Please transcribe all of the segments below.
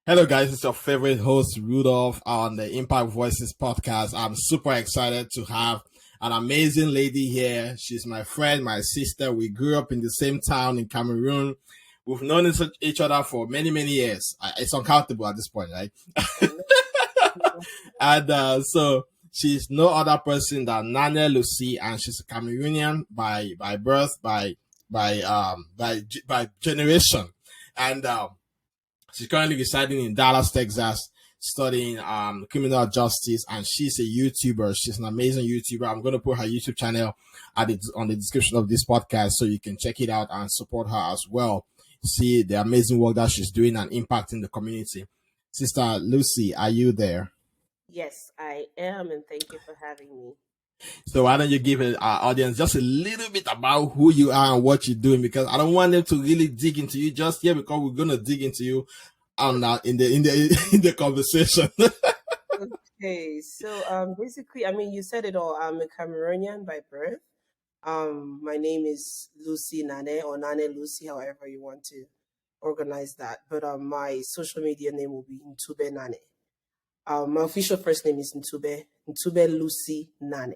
Hello, guys. It's your favorite host, Rudolph, on the Impact Voices podcast. I'm super excited to have an amazing lady here. She's my friend, my sister. We grew up in the same town in Cameroon. We've known each other for many, many years. It's uncountable at this point, right? And so she's no other person than Nnane Lucy, and she's a Cameroonian by birth, by generation, and she's currently residing in Dallas, Texas, studying criminal justice, and she's a YouTuber. She's an amazing YouTuber. I'm going to put her YouTube channel on the description of this podcast so you can check it out and support her as well. See the amazing work that she's doing and impacting the community. Sister Lucy, are you there? Yes, I am, and thank you for having me. So why don't you give our audience just a little bit about who you are and what you're doing? Because I don't want them to really dig into you just yet, because we're gonna dig into you on in the conversation. Okay, so basically, I mean, you said it all. I'm a Cameroonian by birth. My name is Lucy Nnane or Nnane Lucy, however you want to organize that. But my social media name will be Ntube Nnane. My official first name is Ntube Lucy Nnane.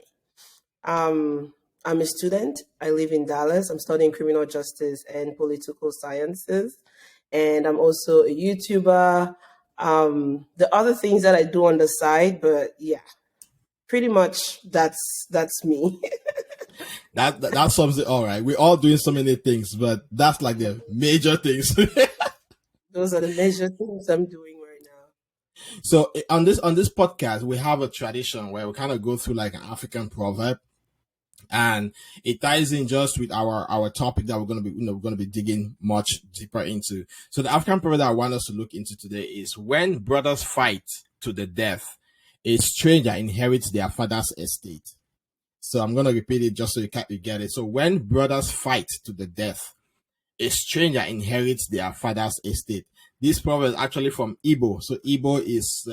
I'm a student. I live in Dallas. I'm studying criminal justice and political sciences, and I'm also a YouTuber. The other things that I do on the side, but yeah, pretty much that's me. That sums it all right. We're all doing so many things, but that's like the major things. Those are the major things I'm doing right now. So on this podcast, we have a tradition where we kind of go through like an African proverb, and it ties in just with our topic that we're going to be digging much deeper into. So the African proverb that I want us to look into today is: when brothers fight to the death, a stranger inherits their father's estate. So I'm going to repeat it just so you get it. So when brothers fight to the death, a stranger inherits their father's estate. This proverb is actually from Igbo. So Igbo is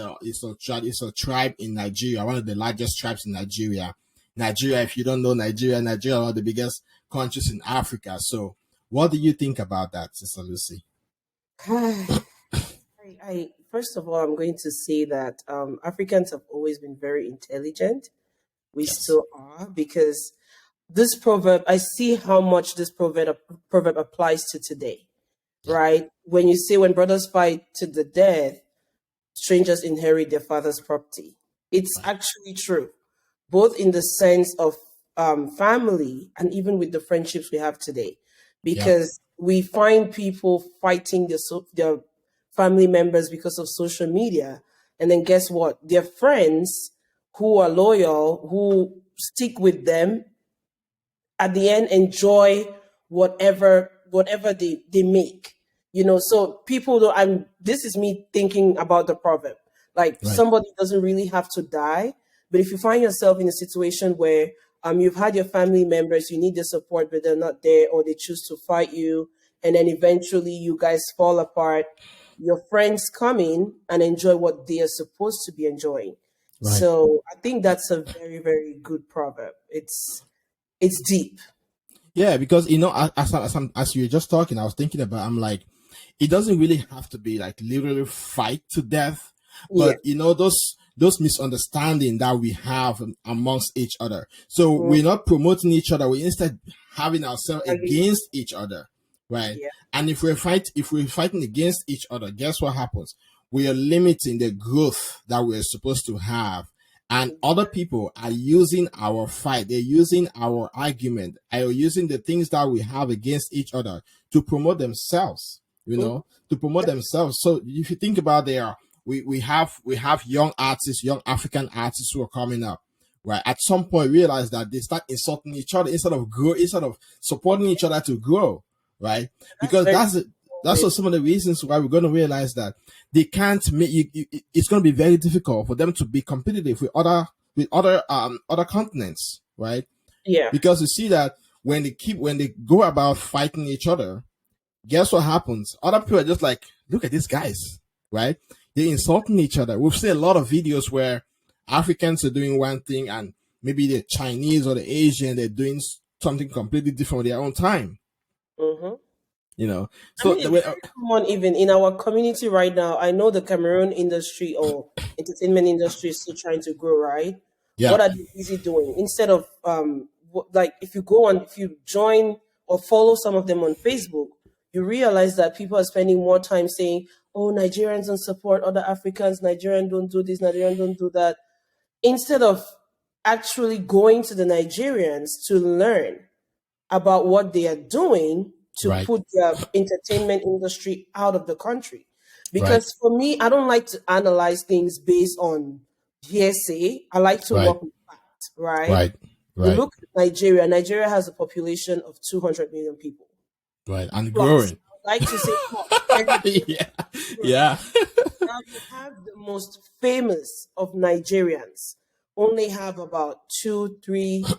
a tribe in Nigeria, one of the largest tribes in Nigeria. Nigeria, if you don't know Nigeria is one of the biggest countries in Africa. So what do you think about that, Sister Lucy? I first of all, I'm going to say that Africans have always been very intelligent. We Yes. still are, because this proverb, I see how much this proverb applies to today, Yeah. right? When you say when brothers fight to the death, strangers inherit their father's property. It's Right. actually true, both in the sense of family and even with the friendships we have today, Yeah. because we find people fighting their family members because of social media. And then guess what? Their friends who are loyal, who stick with them, at the end enjoy whatever they make. So people don't I'm this is me thinking about the proverb. Like, Right. somebody doesn't really have to die, but if you find yourself in a situation where you've had your family members, you need the support, but they're not there, or they choose to fight you, and then eventually you guys fall apart, your friends come in and enjoy what they are supposed to be enjoying. Right. So I think that's a very, very good proverb. It's deep. Yeah, because as you were just talking, I was thinking about. I'm like, it doesn't really have to be like literally fight to death, Yeah. but those misunderstanding that we have amongst each other. So Mm, we're not promoting each other. We instead having ourselves agree. against each other, right? Yeah. And if we're fighting against each other, guess what happens? We are limiting the growth that we're supposed to have. And other people are using our fight, they're using our argument, are using the things that we have against each other to promote themselves, Mm, to promote themselves. So if you think about there, we have young artists, young African artists who are coming up, right? At some point realize that they start insulting each other instead of supporting each other to grow, right? that's Because very that's good. what some of the reasons why we're going to realize that they can't make it's going to be very difficult for them to be competitive with other continents, right? Yeah. Because you see that when they go about fighting each other, guess what happens? Other people are just like, look at these guys, right? They're insulting each other. We've seen a lot of videos where Africans are doing one thing, and maybe the Chinese or the Asian, they're doing something completely different with their own time. Mm-hmm. you know. I So mean, the it's way, very common even in our community right now. I know the Cameroon industry or entertainment industry is still trying to grow, right? yeah, What are they busy doing? Instead of like if you go on, if you join or follow some of them on Facebook, you realize that people are spending more time saying, "Oh, Nigerians don't support other Africans. Nigerians don't do this. Nigerians don't do that." Instead of actually going to the Nigerians to learn about what they are doing to right, put their entertainment industry out of the country. right, Because for me, I don't like to analyze things based on hearsay. I like to right, work with facts, right? right, You right, look at Nigeria. Nigeria has a population of 200 million people. right, and Plus, growing. I like to say plus, every Yeah, growing. yeah, Now you have the most famous of Nigerians only have about two, three,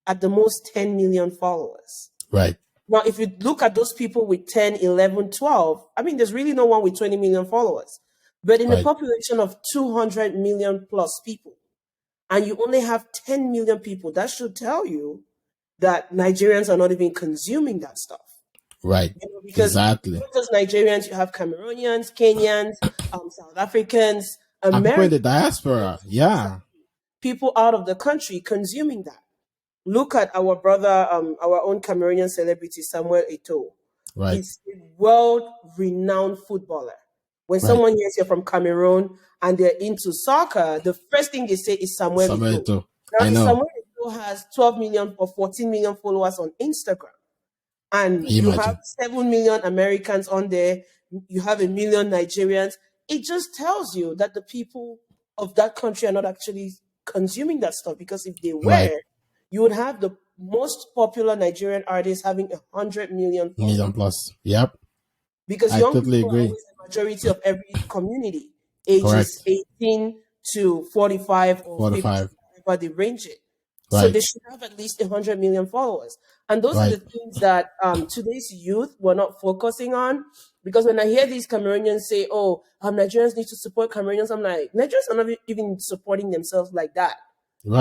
at the most 10 million followers. right, Now, if you look at those people with 10, 11, 12, I mean, there's really no one with 20 million followers. But in a right, population of 200 million plus people, and you only have 10 million people, that should tell you that Nigerians are not even consuming that stuff. right, You know, because exactly. not just Nigerians, you have Cameroonians, Kenyans, South Africans, And people in the Americans, diaspora, yeah, people out of the country consuming that. Look at our brother, our own Cameroonian celebrity, Samuel Eto'o. right, He's a world-renowned footballer. When right. someone hears you're from Cameroon and they're into soccer, the first thing they say is Samuel Eto'o. Samuel, Now, I if know. Samuel Eto'o has 12 million or 14 million followers on Instagram, and Can you you have imagine? 7 million Americans on there, you have a million Nigerians, it just tells you that the people of that country are not actually consuming that stuff. Because if they Right, were, you would have the most popular Nigerian artist having 100 million million followers. plus. Yep, Because I young totally people are agree. always the majority of every community, ages Correct. 18 to 45 or 50, 45. whatever they range it. So Right, they should have at least 100 million followers. And those are right, the things that today's youth were not focusing on. Because when I hear these Cameroonians say, oh, Nigerians need to support Cameroonians, I'm like, Nigerians are not even supporting themselves like that.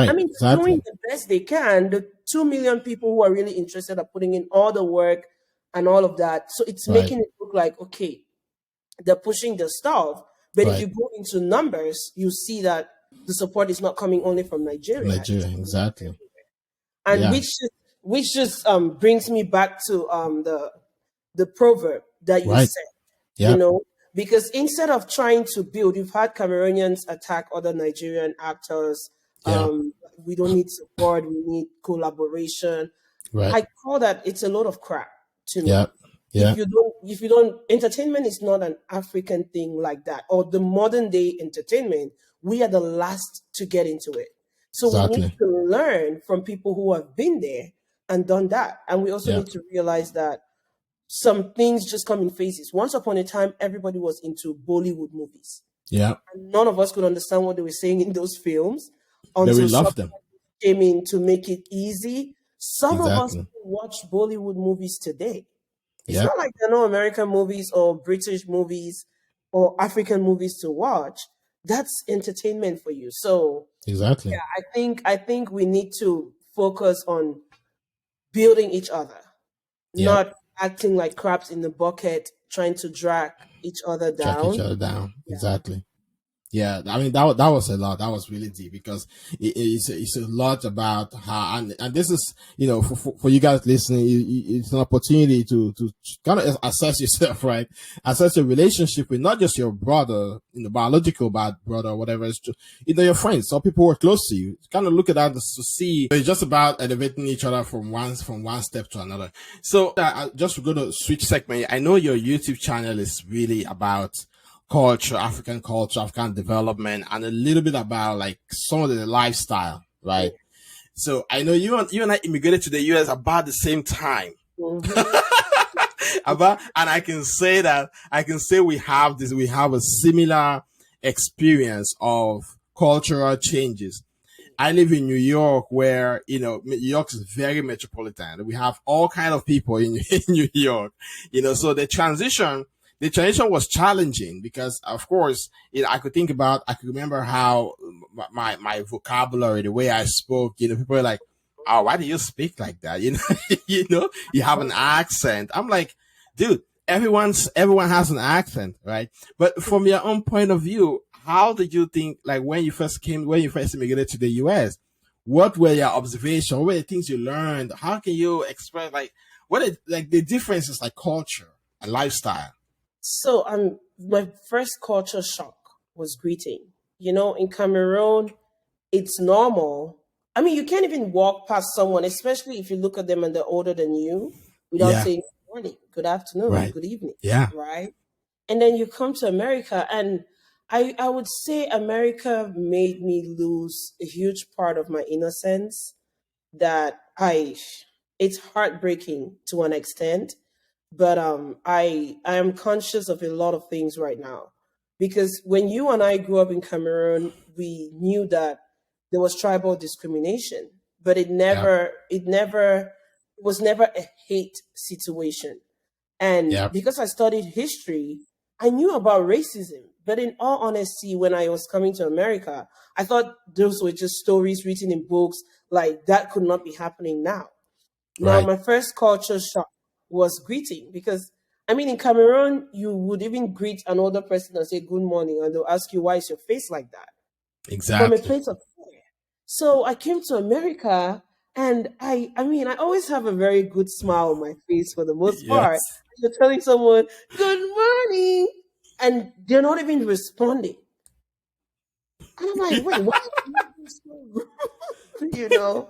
I right, mean, they're doing exactly. the best they can. The 2 million people who are really interested are putting in all the work and all of that. So it's Right, making it look like, okay, they're pushing the stuff. But if right. you go into numbers, you see that the support is not coming only from From Nigeria. It's Nigeria, coming from exactly. everywhere. And Yeah, which just brings me back to the proverb that you right. said, you Yep, know, because instead of trying to build, you've had Cameroonians attack other Nigerian actors. yeah, We don't need support, we need collaboration. right. I call that, it's a load of crap to me. Yep, yeah, If you don't, entertainment is not an African thing like that, or the modern day entertainment, we are the last to get into it. So we need exactly. to learn from people who have been there and done that. And we also Yeah, need to realize that some things just come in phases. Once upon a time, everybody was into Bollywood movies. yeah. And none of us could understand what they were saying in those films But we until love some them. came in to make it easy. Some of us Exactly. watch Bollywood movies today. It's Yep, not like there are no American movies or British movies or African movies to watch. That's entertainment for you. So exactly. yeah, I think we need to focus on building each other, Yep. not acting like crabs in the bucket, trying to drag each other Track each down. other down. Yeah. Exactly. Yeah, I mean that was a lot. That was really deep because it's a lot about how and this is for you guys listening, it's an opportunity to kind of assess yourself, right? Assess your relationship with not just your brother, biological brother or whatever. It's just, your friends, some people who are close to you. Kind of look at that to see. It's just about elevating each other from one step to another. So I just going to switch segment. I know your YouTube channel is really about culture, African development, and a little bit about like some of the lifestyle, right? So I know you and I immigrated to the US about the same time. Mhm. And I can say we have a similar experience of cultural changes. I live in New York where, New York is very metropolitan. We have all kind of people in New York, so the transition was challenging because, of course, I could remember how my vocabulary, the way I spoke, people are like, oh, why do you speak like that? You have an accent. I'm like, dude, everyone has an accent, right? But from your own point of view, how did you think, like, when you first immigrated to the US? What were your observations? What were the things you learned? How can you express, like, like the differences, like culture and lifestyle? So my first culture shock was greeting. In Cameroon, it's normal. I mean, you can't even walk past someone, especially if you look at them and they're older than you, without Yeah, saying good morning, good afternoon, right. good evening, Yeah, right? And then you come to America, and I would say America made me lose a huge part of my innocence that it's heartbreaking to an extent, but I am conscious of a lot of things right now, because when you and I grew up in Cameroon, we knew that there was tribal discrimination, but yeah, it was never a hate situation. And yeah, because I studied history, I knew about racism. But in all honesty, when I was coming to America, I thought those were just stories written in books, like that could not be happening now. Now, right. my first culture shock was greeting, because I mean, in Cameroon, you would even greet an older person and say good morning, and they'll ask you, why is your face like that? From a Exactly. place of fear. So I came to America, and I mean, I always have a very good smile on my face for the most Yes. part. You're telling someone, good morning, and they're not even responding. And I'm like, wait, why are you being so rude?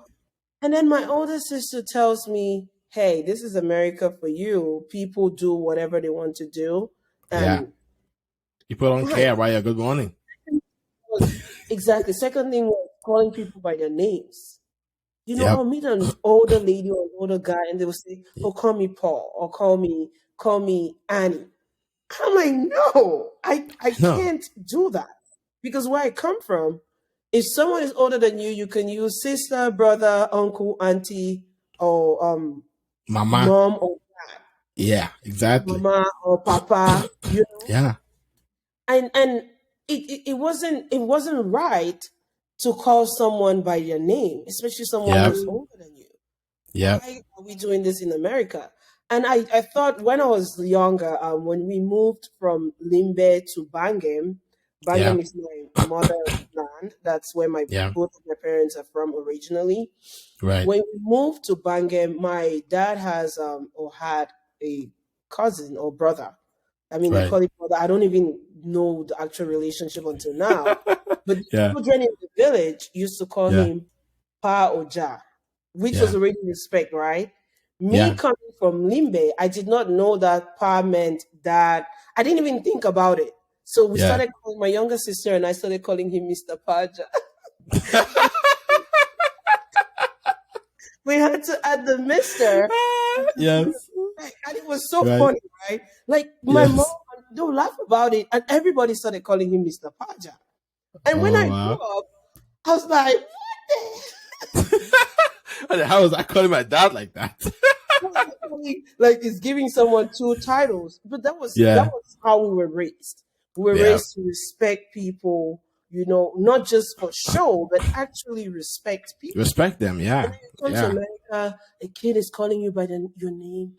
And then my older sister tells me, hey, this is America for you. People do whatever they want to do. Yeah. And People don't my care about your good morning. was exactly. Second thing was calling people by their names. Yep. I'll meet an older lady or an older guy, and they will say, "Oh, call me Paul," or call me Annie." I'm like, no, I No. can't do that, because where I come from, if someone is older than you, you can use sister, brother, uncle, auntie, or Mama. mom, or Yeah, exactly. mama, or papa. Yeah. And it wasn't right to call someone by their name, especially someone Yep. who's older than you. Yep. Why are we doing this in America? And I thought when I was younger, when we moved from Limbe to Bangem, Yeah. Bangem is my mother's land. That's where my Yeah. both of my parents are from originally. Right. When we moved to Bangem, my dad has or had a cousin or brother. I mean, they Right. call it brother. I don't even know the actual relationship until now. But the Yeah. children in the village used to call Yeah. him Pa Oja, which was Yeah. already respect, right? Me Yeah. coming from Limbe, I did not know that Pa meant dad. I didn't even think about it. So we Yeah. started calling my younger sister, and I started calling him Mr. Paja. We had to add the Mister. Yes. And it was so Right. funny, right? Like my mom, Yes. don't laugh about it, and everybody started calling him Mr. Paja. And when Oh I grew wow. up, I was like, what How was I calling my dad like that? like it's giving someone two titles, but that was that Yeah. was how we were raised. We were Yeah. raised to respect people, not just for show, but actually respect people. Respect them. And Yeah. then you come to Yeah. America, a kid is calling you by your name.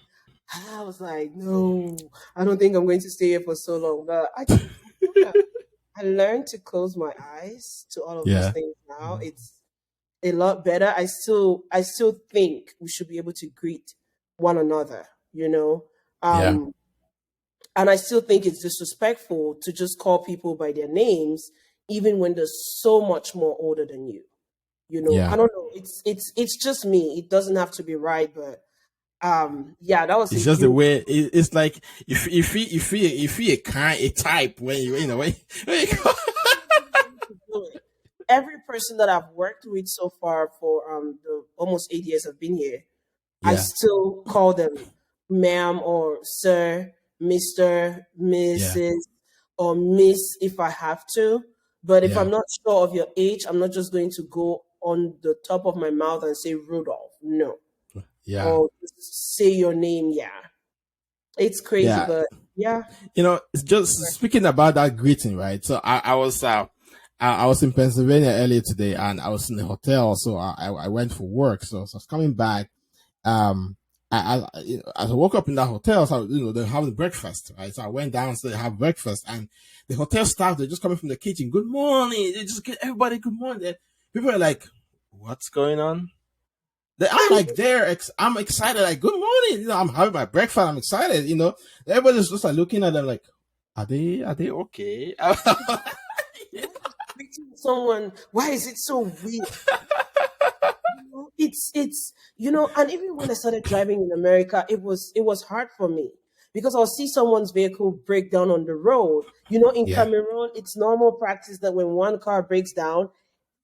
I was like, no, I don't think I'm going to stay here for so long. But I learned to close my eyes to all of those Yeah. things now. It's a lot better. I still think we should be able to greet one another, you know. Yeah. Um and I still think it's disrespectful to just call people by their names even when they're so much more older than you. I Yeah. don't know. It's just me. It doesn't have to be right, but yeah, that was a It's just the huge way it's like if you a kind a type when when you to do it. Every person that I've worked with so far for the almost 8 years I've been here, I yeah. still call them ma'am or sir, Mr., Yeah. Mrs., or Miss if I have to. But if Yeah. I'm not sure of your age, I'm not just going to go on the top of my mouth and say Rudolph. No. Yeah. Or just say your name. Yeah. It's crazy, Yeah. but yeah. It's just speaking about that greeting, right? So I was in Pennsylvania earlier today, and I was in the hotel, so I went for work. So I was coming back. Um, as I woke up in that hotel, so they're having breakfast, right? So I went down to have breakfast, and the hotel staff, they're just coming from the kitchen. Good morning. They just get everybody good morning. People are like, "What's going on?" I'm like, I'm excited. Like, good morning. I'm having my breakfast. I'm excited. Everybody's just like looking at them like, are they okay? Someone, why is it so weird? It's and even when I started driving in America, it was hard for me because I'll see someone's vehicle break down on the road. In Yeah, Cameroon, it's normal practice that when one car breaks down,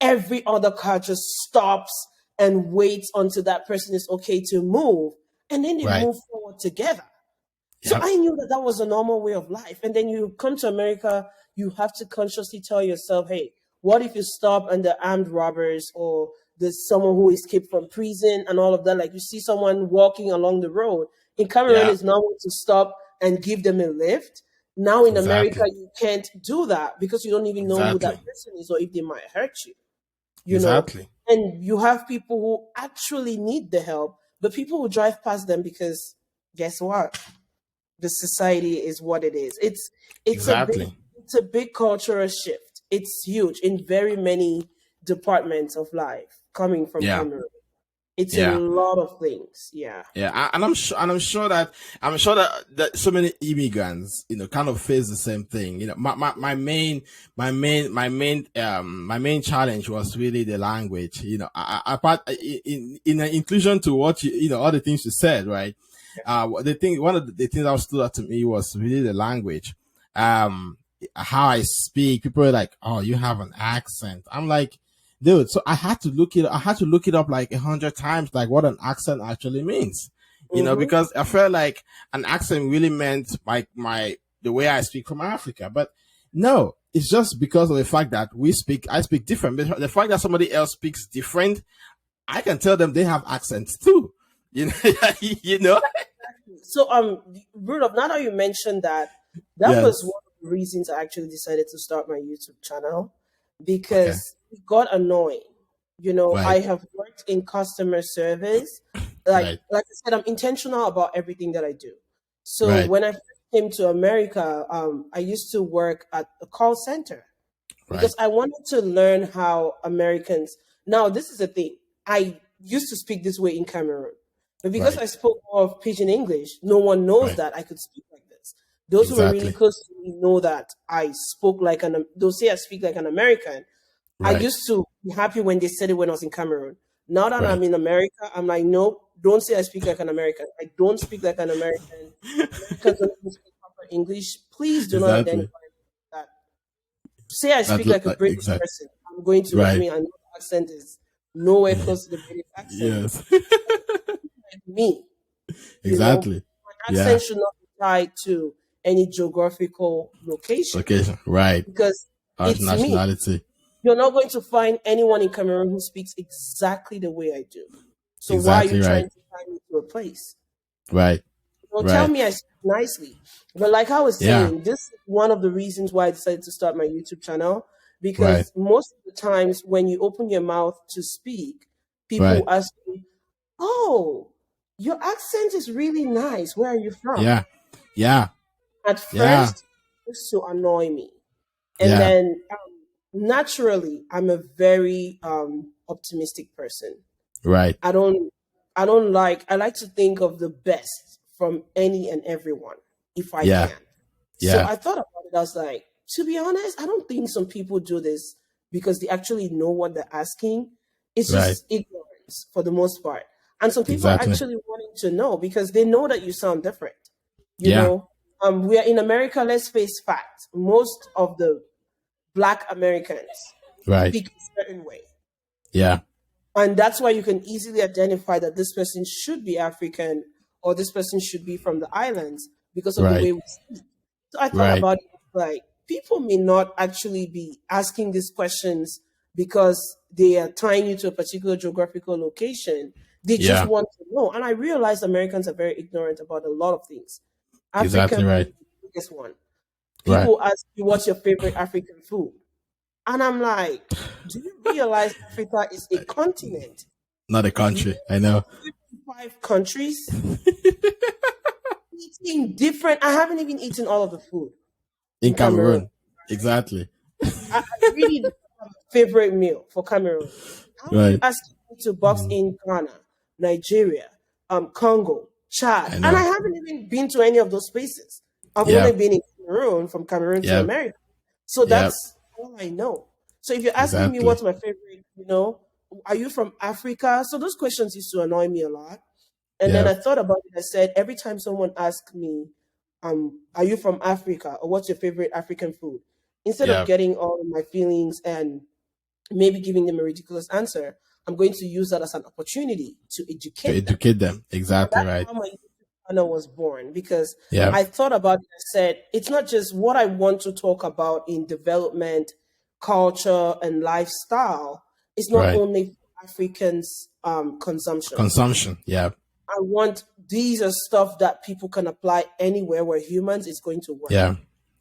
every other car just stops and waits until that person is okay to move, and then they right. move forward together. So Yep, I knew that that was a normal way of life. And then you come to America, you have to consciously tell yourself, hey, what if you stop and the armed robbers or there's someone who escaped from prison and all of that? Like you see someone walking along the road. In Cameroon, yeah, it's normal to stop and give them a lift. Now in America, exactly, you can't do that because you don't even know who that exactly, person is or if they might hurt you, you know. exactly. And you have people who actually need the help, but people will drive past them because guess what? The society is what it is. It's a big Exactly. it's a big cultural shift. It's huge in very many departments of life coming from Yeah. Cameroon. It's a Yeah. lot of things. Yeah. Yeah. I'm sure that so many immigrants, kind of face the same thing. My main challenge was really the language. Apart in inclusion to what all the things you said, right? One of the things that stood out to me was really the language. Um, how I speak. People are like, "Oh, you have an accent." I'm like, dude. So I had to look it up like 100 times, like what an accent actually means. Mm-hmm. Because I felt like an accent really meant the way I speak from Africa, but no, it's just because of the fact that I speak different. But the fact that somebody else speaks different, I can tell them they have accents too. You know, you know. So Rudolph, now that you mentioned that, that was Yes. one of the reasons I actually decided to start my YouTube channel Okay. because it got annoying. I Right. have worked in customer service. Like Right. like I said, I'm intentional about everything that I do. So Right. when I first came to America, I used to work at a call center because Right. I wanted to learn how Americans. Now, this is the thing. I used to speak this way in Cameroon, but because Right. I spoke more of Pidgin English, no one knows Right. that I could speak like this. Those who were really Exactly. close to me know that I spoke like an. They'll say I speak like an American. I Right. used to be happy when they said it when I was in Cameroon. Now that I'm Right. in America, I'm like, no, don't say I speak like an American. I don't speak like an American. Americans don't even speak proper English. Please do not identify Exactly. me with that. Say I That speak like a like British exact. person. I'm going to, I Right. mean, I know the accent is nowhere close to the British accent, but Yes. like me, Exactly. my Yeah. accent should not be tied to any geographical location Location. Right. because Our it's me. nationality. You're not going to find anyone in Cameroon who speaks exactly the way I do. So why are you Exactly right. trying to tie me to a place? Right. Tell Right. me I speak nicely. But like I was Yeah. saying, this is one of the reasons why I decided to start my YouTube channel Right. because most of the times when you open your mouth to speak, people Right. ask you, "Oh, your accent is really nice. Where are you from?" Yeah. Yeah. At Yeah. first, it used to annoy me. And Yeah. then naturally, I'm a very optimistic person. Right. I don't I don't like I like to think of the best from any and everyone if I Yeah. can. So Yeah. I thought about it. I was like, to be honest, I don't think some people do this because they actually know what they're asking. It's Right. just ignorance for the most part. And some people are Exactly. actually wanting to know because they know that you sound different. You Yeah. know, we are in America, let's face facts. Most of the black Americans Right. speak a certain way. Yeah. And that's why you can easily identify that this person should be African or this person should be from the islands because of the Right. way we speak. So I thought Right. about it like people may not actually be asking these questions because they are tying you to a particular geographical location. They just Yeah. want to know. And I realize Americans are very ignorant about a lot of things. Exactly African food right. is the biggest one. Right. People ask you what's your favorite African food. And I'm like, do you realize Africa is a continent? Not a If you country. I know. 5 countries, eating different. I haven't even eaten all of the food In in Cameroon. Cameroon. Exactly. I really don't have a favorite meal for Cameroon. How are you Right. asking me to box Mhm. in Ghana, Nigeria, Congo, Chad? I And I know. haven't even been to any of those places. I've only Yeah. been in Cameroon, from Cameroon to Yeah. America. So Yeah. that's all I know. So if you're asking me Exactly. what's my favorite, are you from Africa? So those questions used to annoy me a lot. And then Yeah. I thought about it. I said, every time someone asks me, are you from Africa, or what's your favorite African food? Instead of Yeah. getting all of my feelings and maybe giving them a ridiculous answer, I'm going to use that as an opportunity to To educate them. educate them. And Exactly that's right. how my YouTube channel was born, because Yeah. I thought about it and said, it's not just what I want to talk about in development, culture, and lifestyle. It's not Right. only for Africans' consumption. Consumption. Yeah. I want these are stuff that people can apply anywhere where humans is going to work. Yeah.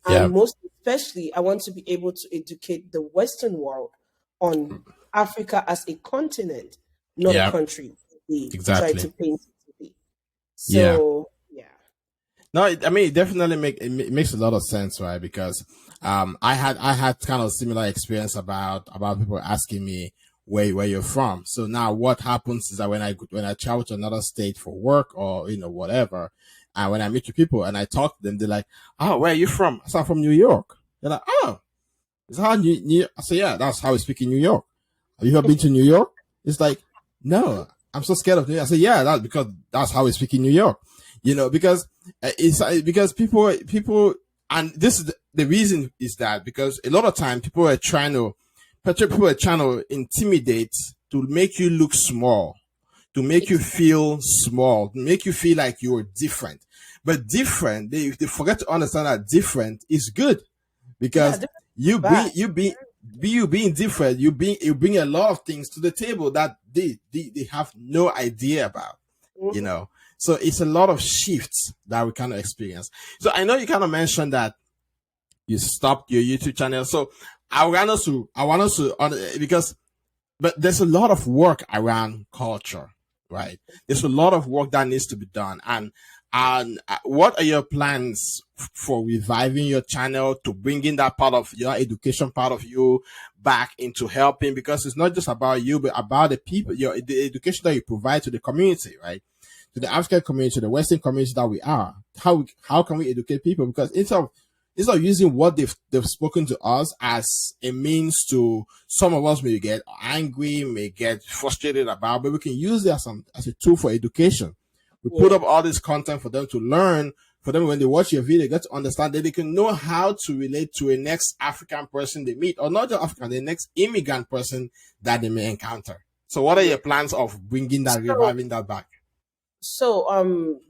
And Yeah. most especially, I want to be able to educate the Western world on Africa as a continent, not a Yeah. country we try Exactly. to paint it to be. Yeah. So, yeah. No, I mean, it definitely makes a lot of sense, right? Because I had kind of similar experience about people asking me where you're from. So now what happens is that when I travel to another state for work or whatever, and when I meet with people and I talk to them, they're like, "Oh, where are you from?" I said, "I'm from New York." They're like, "Oh, is that how New?" I say, "Yeah, that's how we speak in New York." Have you ever been to New York? It's like, no, I'm so scared of New York. I say, yeah, that's because that's how we speak in New York. Because it's because people, and this is the reason is that because a lot of time people are trying to intimidate to make you look small, to make you Exactly. feel small, to make you feel like you're different. But different, they forget to understand that different is good Yeah, because different you bad. bring you being different, you bring a lot of things to the table that they have no idea about, you Mhm. know. So it's a lot of shifts that we kind of experience. So I know you kind of mentioned that you stopped your YouTube channel. So I want us to because but there's a lot of work around culture, right? There's a lot of work that needs to be done. And what are your plans for reviving your channel to bringing that part of your education part of you back into helping? Because it's not just about you, but about the people, the education that you provide to the community, right? To the African community, the Western community that we are. How can we educate people? Because instead of using what they've spoken to us as a means to, some of us may get angry, may get frustrated about, but we can use it as a tool for education. We put Yeah. up all this content for them to learn, for them when they watch your video, get to understand that they can know how to relate to a next African person they meet, or not just African, the next immigrant person that they may encounter. So what are Yeah. your plans of bringing that, So, reviving that back?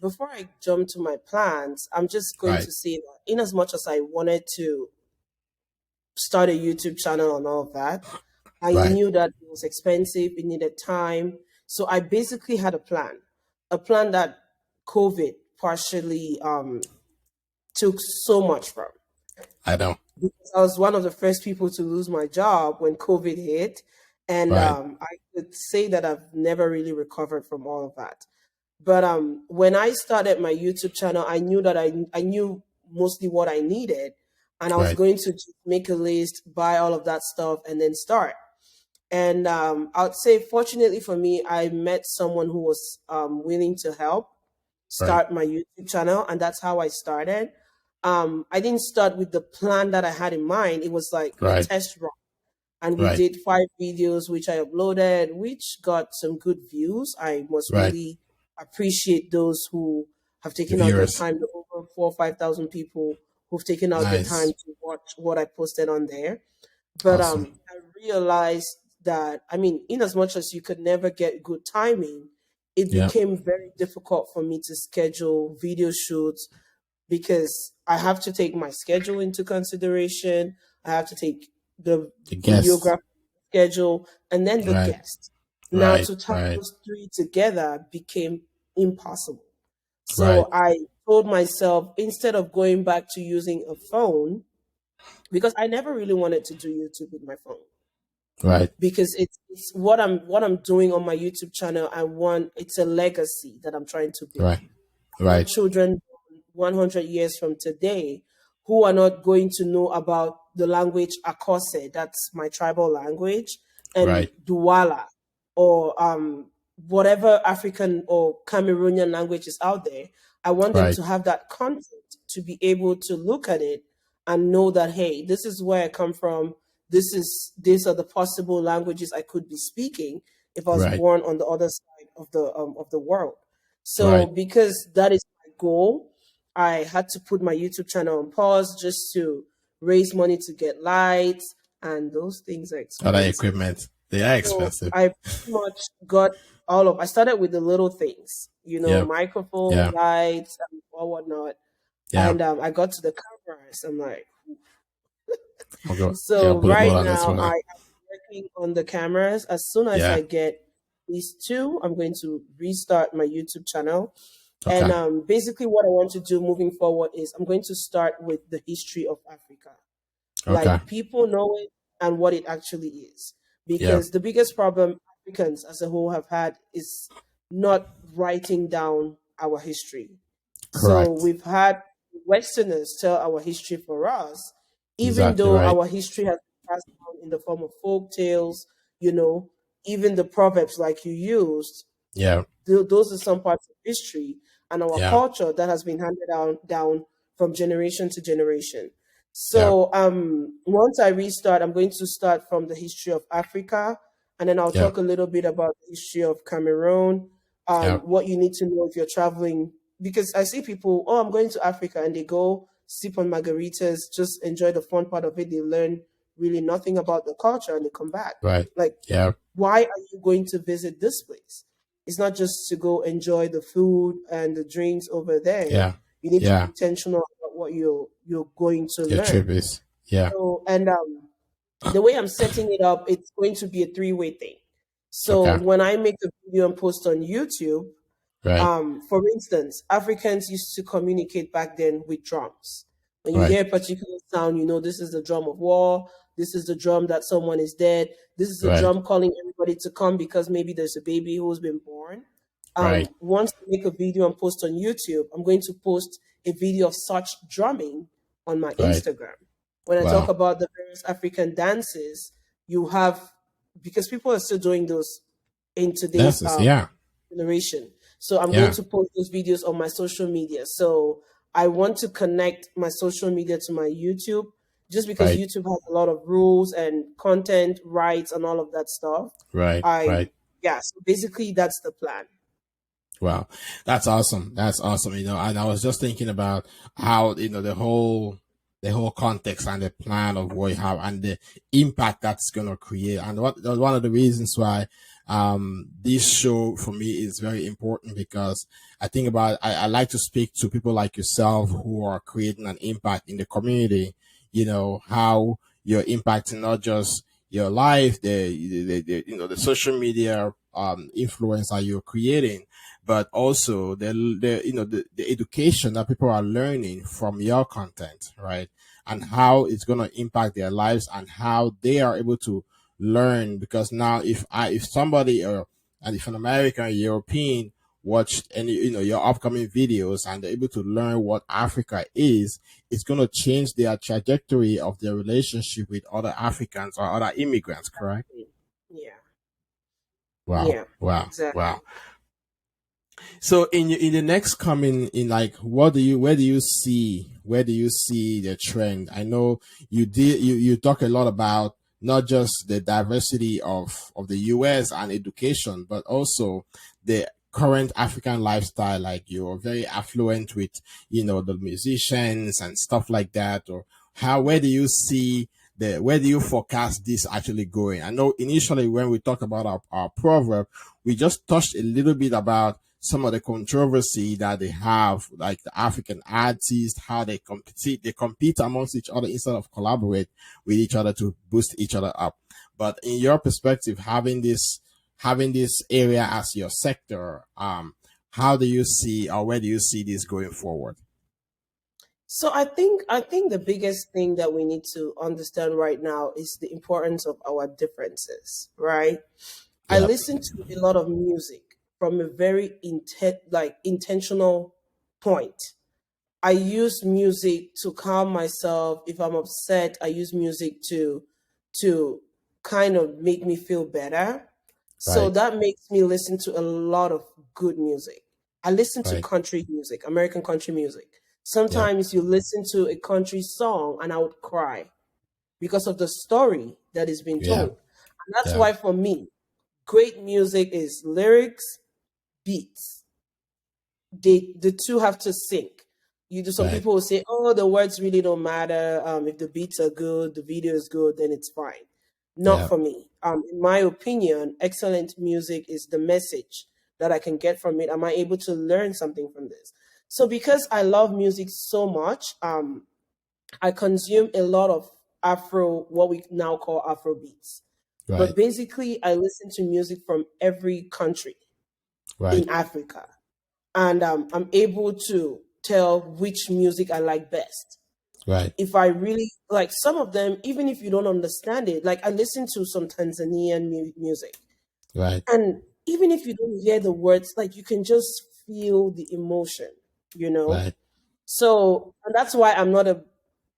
before I jump to my plans, I'm just going Right, to say that in as much as I wanted to start a YouTube channel and all of that, I right, knew that it was expensive, it needed time. So I basically had a plan that COVID partially took so much from. I know, Because I was one of the first people to lose my job when COVID hit. And right, I could say that I've never really recovered from all of that. But when I started my YouTube channel, I knew that I knew mostly what I needed, and I was right, going to just make a list, buy all of that stuff, and then start. And I'd say, fortunately for me, I met someone who was willing to help right, start my YouTube channel, and that's how I started. I didn't start with the plan that I had in mind. It was like a right, test run, and we right, did 5 videos, which I uploaded, which got some good views. I must right. really appreciate those who have The taken out their viewers. time. The over 4 or 5 thousand people who've taken out the time Nice. to watch what I posted on there. But Awesome. I realized that, I mean, in as much as you could never get good timing, it Yeah. became very difficult for me to schedule video shoots, because I have to take my schedule into consideration. I have to take the The guests. videographer schedule and then the Right. guest. Now, Right. to tie Right. those three together became impossible. Right. So I told myself, instead of going back to using a phone, because I never really wanted to do YouTube with my phone. Right. because it's what I'm doing on my YouTube channel. It's a legacy that I'm trying to build Right. for Right. children 100 years from today who are not going to know about the language Akose, that's my tribal language, and Right. Douala, or whatever African or Cameroonian language is out there. I want them Right. to have that content to be able to look at it and know that, hey, this is where I come from. These are the possible languages I could be speaking if I was Right. born on the other side of the world. So Right. because that is my goal, I had to put my YouTube channel on pause just to raise money to get lights, and those things are Other expensive. equipment. They are So expensive. I pretty much got I started with the little things, Yeah. microphone, Yeah. lights, and or whatnot. Yeah. And I got to the cameras. I'm like, I'll go. Yeah. so Put it more right on this now one. I am working on the cameras. As soon as Yeah. I get these two, I'm going to restart my YouTube channel. And Okay. basically, what I want to do moving forward is I'm going to start with the history of Africa, Okay. like people know it and what it actually is. Yeah. Because the biggest problem Africans as a whole have had is not writing down our history. So Correct. we've had Westerners tell our history for us, even Exactly though right. our history has been passed down in the form of folk tales, you know, even the proverbs like you used, Yeah. those are some parts of history and our Yeah. culture that has been handed down from generation to generation. Yeah. So once I restart, I'm going to start from the history of Africa, and then I'll Yeah. talk a little bit about the history of Cameroon, Yeah. what you need to know if you're traveling. Because I see people, oh, I'm going to Africa, and they go sip on margaritas, just enjoy the fun part of it. They learn really nothing about the culture, and they come back. Right. Like, Yeah. why are you going to visit this place? It's not just to go enjoy the food and the drinks over there. Yeah. You need to be Yeah. intentional about what you're going to Your learn. trip is. Yeah. So, and the way I'm setting it up, it's going to be a three-way thing. So Okay. when I make a video and post on YouTube, Right. for instance, Africans used to communicate back then with drums. When you Right. hear a particular sound, you know this is the drum of war. This is the drum that someone is dead. This is the Right. drum calling everybody to come because maybe there's a baby who's been born. Right. Once I make a video and post on YouTube, I'm going to post a video of such drumming on my Right. Instagram. When I talk Wow. about the various African dances, you have, because people are still doing those in today's That's yeah. generation. So I'm going Yeah. to post those videos on my social media. So I want to connect my social media to my YouTube, just because Right. YouTube has a lot of rules and content rights and all of that stuff. Right. I Right. Yeah, so basically that's the plan. Wow. That's awesome. That's awesome. And I was just thinking about how, the whole context and the plan of what you have and the impact that's going to create. And that's one of the reasons why, this show for me is very important, because I like to speak to people like yourself who are creating an impact in the community, how you're impacting not just your life, the social media, influence that you're creating, but also the education that people are learning from your content, right? And how it's going to impact their lives and how they are able to learn. Because now if somebody, and if an American or European watched any, your upcoming videos, and they're able to learn what Africa is, it's going to change their trajectory of their relationship with other Africans or other immigrants, correct? Yeah. Wow. Yeah. Wow. Exactly. Wow. So in the next coming, in like, where do you see the trend? I know you talk a lot about not just the diversity of the US and education, but also the current African lifestyle. Like, you're very affluent with, the musicians and stuff like that. Or where do you see where do you forecast this actually going? I know initially when we talked about our proverb, we just touched a little bit about some of the controversy that they have, like the African artists, how they compete amongst each other instead of collaborate with each other to boost each other up. But in your perspective, having this area as your sector, how do you see, or where do you see this going forward? So I think the biggest thing that we need to understand right now is the importance of our differences, right? I Yeah. listen to a lot of music from a very intentional point. I use music to calm myself. If I'm upset, I use music to kind of make me feel better. So Right. that makes me listen to a lot of good music. I listen to Right. country music, American country music. Yeah. Sometimes you listen to a country song and I would cry because of the story that is being Yeah. told. And that's Yeah. why for me, great music is lyrics, beats. The two have to sync. You do some Right. people will say, "Oh, the words really don't matter. If the beats are good, the video is good, then it's fine." Not Yeah. for me. In my opinion, excellent music is the message that I can get from it. Am I able to learn something from this? So because I love music so much, I consume a lot of Afro, what we now call Afro beats. But Right. basically, I listen to music from every country Right. in Africa, and I'm able to tell which music I like best. Right. If I really like some of them, even if you don't understand it, like I listen to some Tanzanian music, Right. and even if you don't hear the words, like you can just feel the emotion, you know? Right. So, and that's why I'm not a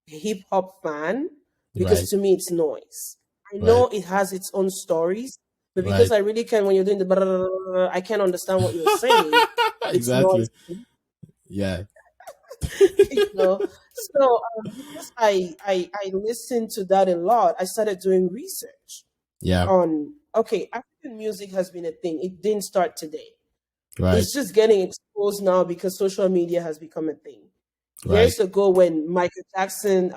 hip hop fan, because Right. to me it's noise. I Right. know it has its own stories, but because Right. I really can, when you're doing the, I can't understand what you're saying. It's noise. Exactly. Yeah. You know. So because I listened to that a lot, I started doing research Yeah. on, okay, African music has been a thing. It didn't start today. Right. It's just getting exposed now because social media has become a thing. Right. Years ago, when Michael Jackson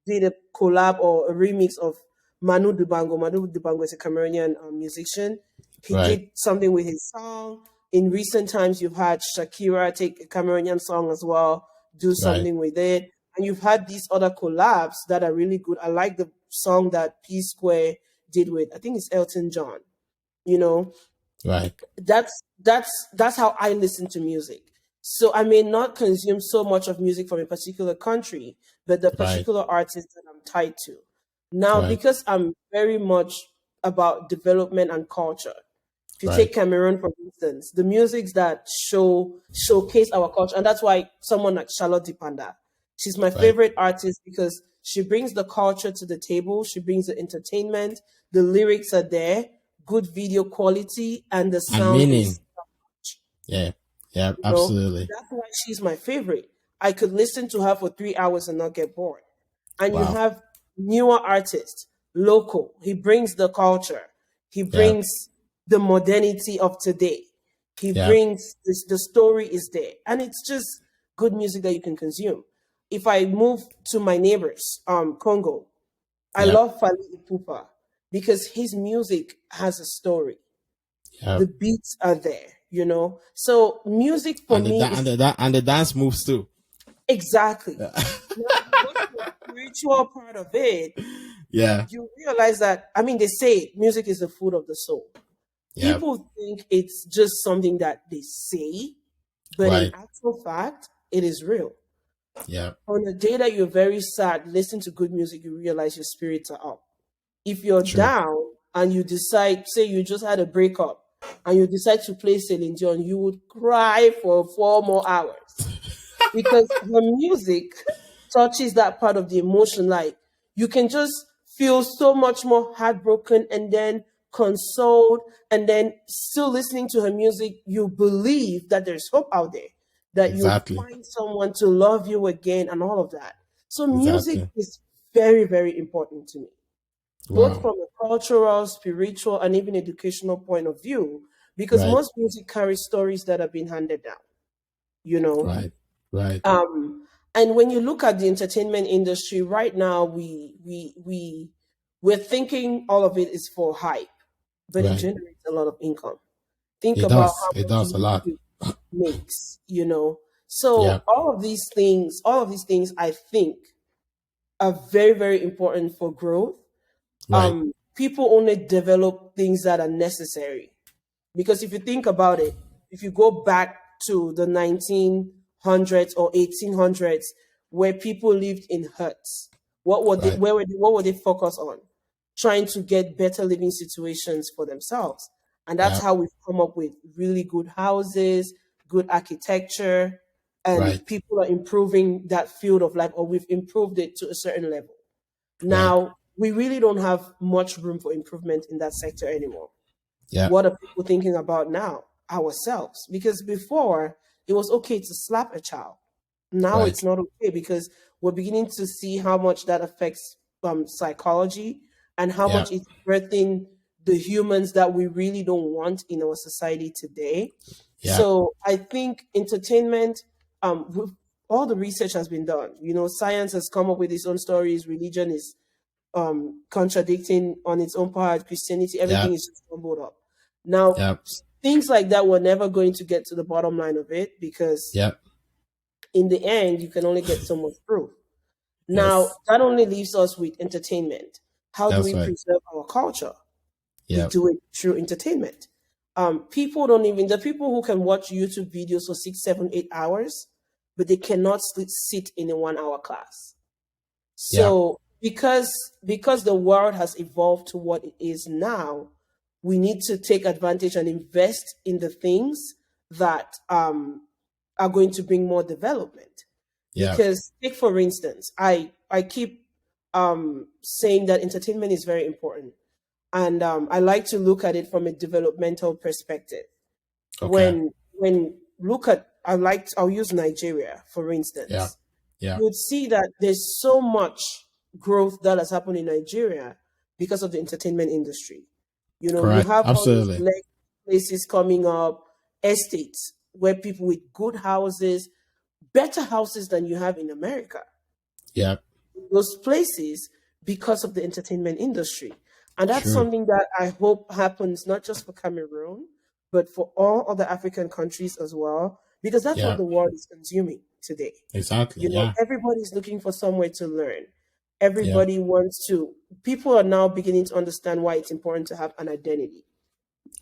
did a collab or a remix of Manu Dibango is a Cameroonian musician. He Right. did something with his song. In recent times, you've had Shakira take a Cameroonian song as well, do Right. something with it. And you've had these other collabs that are really good. I like the song that P Square did with, I think it's Elton John, you know. Right. That's how I listen to music. So I may not consume so much of music from a particular country, but the Right. particular artist that I'm tied to. Now, Right. because I'm very much about development and culture. If you take Right. Cameroon, for instance, the musics that showcase our culture, and that's why someone like Charlotte Dipanda, she's my Right. favorite artist because she brings the culture to the table, she brings the entertainment, the lyrics are there, good video quality, and the And sound meaning. is, Yeah. Yeah. you know, Absolutely. that's why she's my favorite. I could listen to her for 3 hours and not get bored. And you Wow. have newer artists, local. He brings the culture. He Yeah. brings the modernity of today. He Yeah. brings this, the story is there. And it's just good music that you can consume. If I move to my neighbors, Congo, I Yeah. love Fali Ipupa because his music has a story. Yeah. The beats are there, you know. So music for And the me da- and is the da- and the dance moves too. exactly. Yeah. Now you go to the spiritual part of it, Yeah. you realize that, I mean, they say music is the food of the soul. Yeah. People think it's just something that they say, but in Right. actual fact, it is real. Yeah. On a day that you're very sad, listen to good music, you realize your spirits are up. If you're True. down and you decide, say you just had a breakup and you decide to play Celine Dion, you would cry for 4 more hours because the music touches that part of the emotion. Like you can just feel so much more heartbroken and then consoled, and then still listening to her music, you believe that there's hope out there, that you'll Exactly. find someone to love you again, and all of that. So, music Exactly. is very, very important to me, both Wow. from a cultural, spiritual, and even educational point of view, because Right. most music carries stories that have been handed down, you know. Right. Right. And when you look at the entertainment industry right now, we're thinking all of it is for hype, but it Right. generates a lot of income. Think It about does. how It much does a lot. YouTube makes, you know. Yeah. So all of these things, I think, are very, very important for growth. Right. People only develop things that are necessary. Because if you think about it, if you go back to the 1900s or 1800s, where people lived in huts. What were they? Right. Where were they? What were they focused on? Trying to get better living situations for themselves, and that's Yeah. how we've come up with really good houses, good architecture, and Right. people are improving that field of life, or we've improved it to a certain level. Right. Now we really don't have much room for improvement in that sector anymore. Yeah. What are people thinking about now? Ourselves. Because before it was okay to slap a child. Now Right. it's not okay because we're beginning to see how much that affects psychology and how Yeah. much it's birthing the humans that we really don't want in our society today. Yeah. So I think entertainment, all the research has been done. Science has come up with its own stories. Religion is contradicting on its own part. Christianity, Yeah. everything is just jumbled up. Now, Yeah. things like that, we're never going to get to the bottom line of it because Yeah. in the end, you can only get so much proof. Now, Yes. that only leaves us with entertainment. How do That's we right. preserve our culture? We Yeah. do it through entertainment. People don't even, the people who can watch YouTube videos for 6, 7, 8 hours, but they cannot sit in a 1 hour class. Yeah. So because the world has evolved to what it is now, we need to take advantage and invest in the things that are going to bring more development. Yeah. Because take for instance, I keep saying that entertainment is very important, and I like to look at it from a developmental perspective. Okay. When look at I'll use Nigeria for Yeah. instance. Yeah. You would see that there's so much growth that has happened in Nigeria because of the entertainment industry. You Correct. have all these Absolutely. places coming up, estates where people with good houses, better houses than you have in America, Yeah. those places because of the entertainment industry. And that's True. something that I hope happens not just for Cameroon, but for all other African countries as well, because that's what Yeah. the world is consuming today. Exactly. Yeah. Everybody's looking for somewhere to learn. Yeah. Everybody wants to, people are now beginning to understand why it's important to have an identity.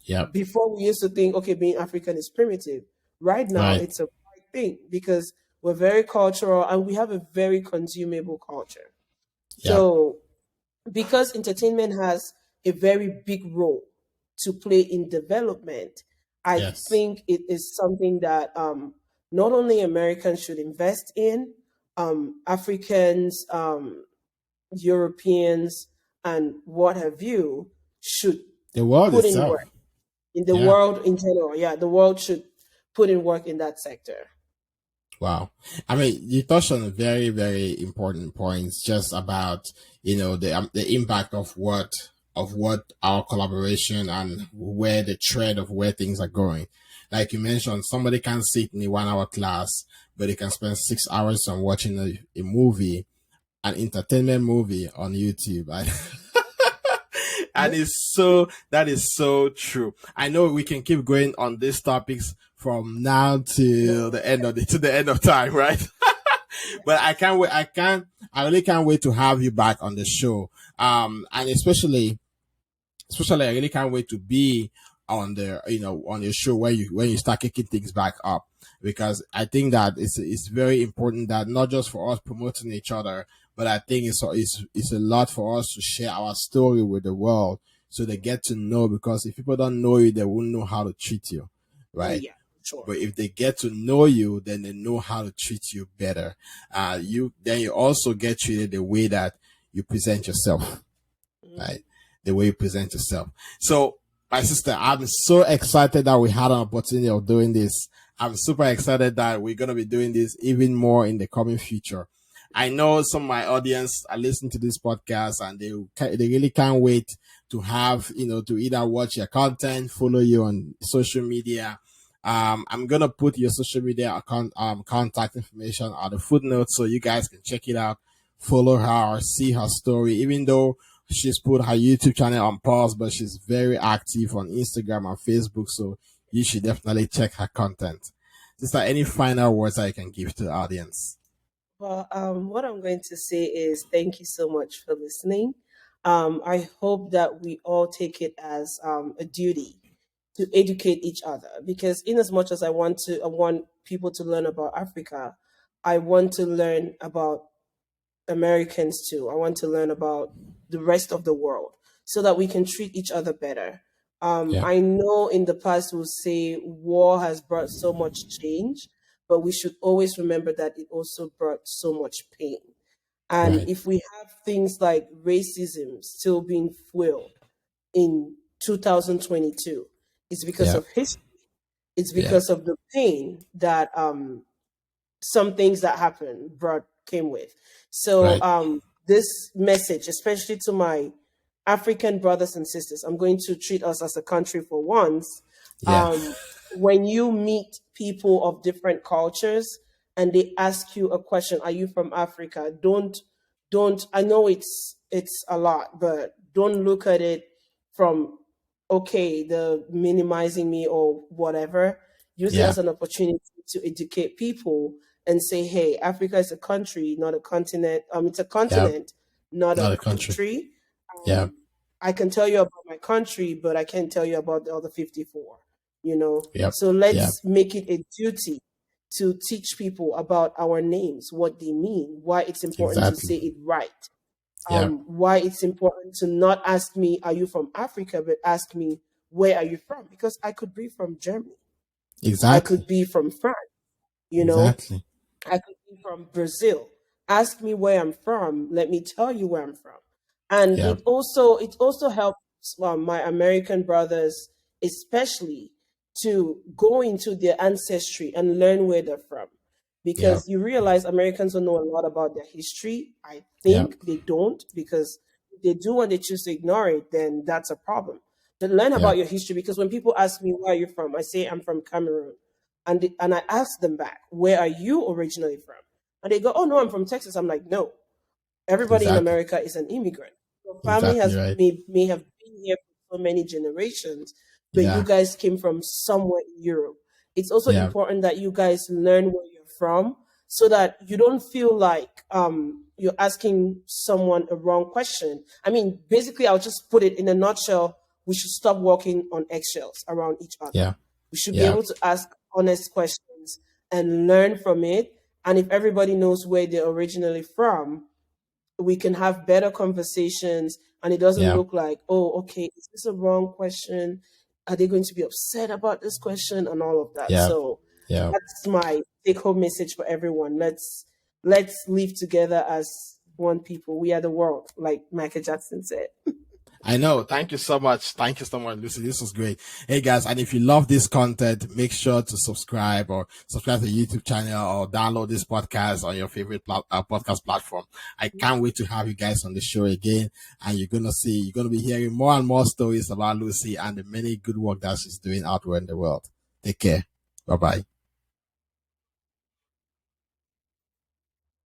Yeah. Before we used to think, okay, being African is primitive. Right now, Right. it's a right thing because we're very cultural and we have a very consumable culture. Yeah. So, because entertainment has a very big role to play in development, I Yes. think it is something that not only Americans should invest in, Africans, Europeans, and what have you should The world put in itself. work in the Yeah. world in general. Yeah, the world should put in work in that sector. Wow. I mean, you touched on very, very important points just about, the impact of what our collaboration and where the trend of where things are going. Like you mentioned, somebody can sit in a 1 hour class, but they can spend 6 hours on watching a movie, an entertainment movie on YouTube. And Mhm. it's so that is so true. I know we can keep going on these topics from now to No. the end of time, right? But I can't wait. I really can't wait to have you back on the show. And especially I really can't wait to be on on your show where you when you start kicking things back up, because I think that it's very important that not just for us promoting each other, but I think it's a lot for us to share our story with the world so they get to know, because if people don't know you, they won't know how to treat you, Oh right? yeah, sure. But if they get to know you, then they know how to treat you better. You also get treated the way that you present yourself, Mhm. right? The way you present yourself. So, my sister, I'm so excited that we had an opportunity of doing this. I'm super excited that we're going to be doing this even more in the coming future. I know some of my audience are listening to this podcast and they really can't wait to have, to either watch your content, follow you on social media. I'm going to put your social media account, contact information on the footnote so you guys can check it out, follow her, see her story, even though she's put her YouTube channel on pause, but she's very active on Instagram and Facebook. So you should definitely check her content. Is there any final words I can give to the audience? Well, what I'm going to say is thank you so much for listening. I hope that we all take it as a duty to educate each other because, in as much as I want people to learn about Africa, I want to learn about Americans too. I want to learn about the rest of the world so that we can treat each other better. Yeah. I know in the past we'll say war has brought so much change, but we should always remember that it also brought so much pain. And Right. if we have things like racism still being fueled in 2022, it's because Yeah. of history. It's Yeah. because of the pain that some things that happened brought came with. So Right. this message, especially to my African brothers and sisters, I'm going to treat us as a country for once. Yeah. Um, when you meet people of different cultures and they ask you a question, are you from Africa? Don't I know it's a lot, but don't look at it from okay, the minimizing me or whatever. Use it Yeah. as an opportunity to educate people and say, hey, Africa is a country, not a continent. It's a Yeah. continent, not a Not a country. country. Yeah. I can tell you about my country, but I can't tell you about the other 54, you know? Yep. So Yeah. let's make it a duty to teach people about our names, what they mean, why it's important to Exactly. say it right, Yeah. why it's important to not ask me, are you from Africa, but ask me, where are you from? Because I could be from Germany. I Exactly. could be from France, you know? Exactly. I could be from Brazil. Ask me where I'm from. Let me tell you where I'm from. And Yeah. it also helps my American brothers, especially, to go into their ancestry and learn where they're from, Yeah. because you realize Americans don't know a lot about their history. I Yeah. think they don't, because if they do and they choose to ignore it, then that's a problem. But learn Yeah. about your history, because when people ask me where are you from, I say I'm from Cameroon, and I ask them back, where are you originally from? And they go, oh no, I'm from Texas. I'm like, no, everybody in Exactly. America is an immigrant. Your family Exactly has right. may have been here for so many generations, but you Yeah. guys came from somewhere in Europe. It's also Yeah. important that you guys learn where you're from so that you don't feel like you're asking someone a wrong question. I mean, basically, I'll just put it in a nutshell. We should stop walking on eggshells around each other. Yeah. We should be Yeah. able to ask honest questions and learn from it. And if everybody knows where they're originally from, we can have better conversations, and it doesn't Yeah. look like, oh, okay, is this a wrong question? Are they going to be upset about this question and all of that? Yeah. So Yeah. that's my take home message for everyone. Let's live together as one people. We are the world, like Michael Jackson said. I know. Thank you so much. Thank you so much, Lucy. This was great. Hey guys, and if you love this content, make sure to subscribe to the YouTube channel or download this podcast on your favorite podcast platform. I can't wait to have you guys on the show again. And you're going to be hearing more and more stories about Lucy and the many good work that she's doing out there in the world. Take care. Bye bye.